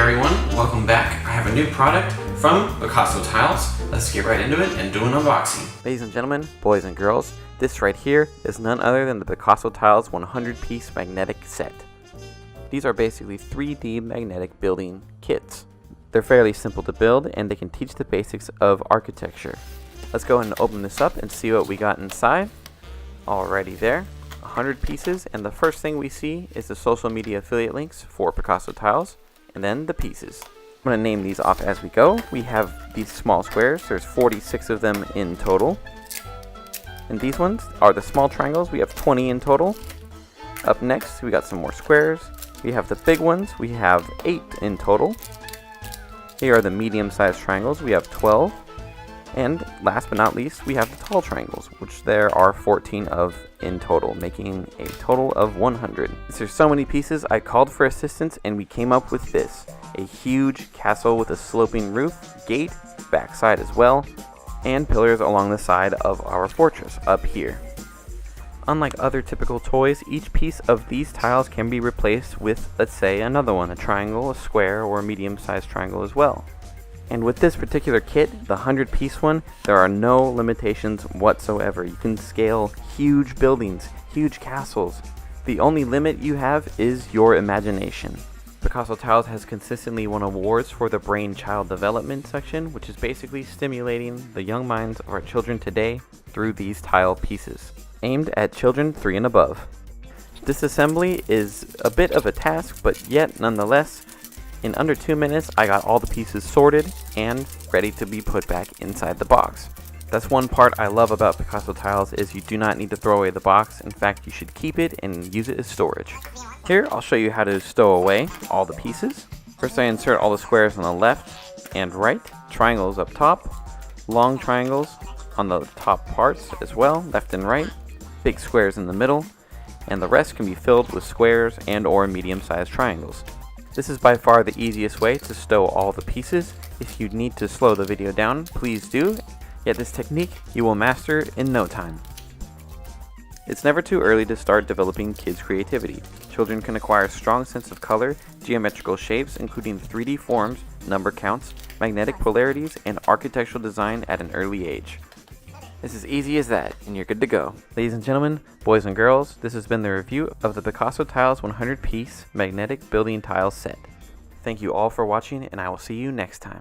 everyone, welcome back. I have a new product from PicassoTiles. Let's get right into it and do an unboxing. Ladies and gentlemen, boys and girls, this right here is none other than the PicassoTiles 100-piece magnetic set. These are basically 3D magnetic building kits. They're fairly simple to build and they can teach the basics of architecture. Let's go ahead and open this up and see what we got inside. Alrighty there, 100 pieces, and the first thing we see is the social media affiliate links for PicassoTiles, and then the pieces. I'm going to name these off as we go. We have these small squares. There's 46 of them in total. And these ones are the small triangles. We have 20 in total. Up next, we got some more squares. We have the big ones. We have 8 in total. Here are the medium-sized triangles. We have 12. And last but not least, we have the tall triangles, which there are 14 of in total, making a total of 100. There's so many pieces, I called for assistance and we came up with this. A huge castle with a sloping roof, gate, backside as well, and pillars along the side of our fortress up here. Unlike other typical toys, each piece of these tiles can be replaced with, let's say, another one, a triangle, a square, or a medium-sized triangle as well. And with this particular kit, the 100-piece one, there are no limitations whatsoever. You can scale huge buildings, huge castles. The only limit you have is your imagination. PicassoTiles has consistently won awards for the Brainchild Development section, which is basically stimulating the young minds of our children today through these tile pieces, aimed at children 3 and above. Disassembly is a bit of a task, but yet nonetheless, in under 2 minutes, I got all the pieces sorted and ready to be put back inside the box. That's one part I love about PicassoTiles is you do not need to throw away the box. In fact, you should keep it and use it as storage. Here, I'll show you how to stow away all the pieces. First, I insert all the squares on the left and right, triangles up top, long triangles on the top parts as well, left and right, big squares in the middle, and the rest can be filled with squares and or medium-sized triangles. This is by far the easiest way to stow all the pieces. If you need to slow the video down, please do, yet this technique you will master in no time. It's never too early to start developing kids' creativity. Children can acquire a strong sense of color, geometrical shapes including 3D forms, number counts, magnetic polarities, and architectural design at an early age. It's as easy as that, and you're good to go. Ladies and gentlemen, boys and girls, this has been the review of the PicassoTiles 100-piece magnetic building tile set. Thank you all for watching, and I will see you next time.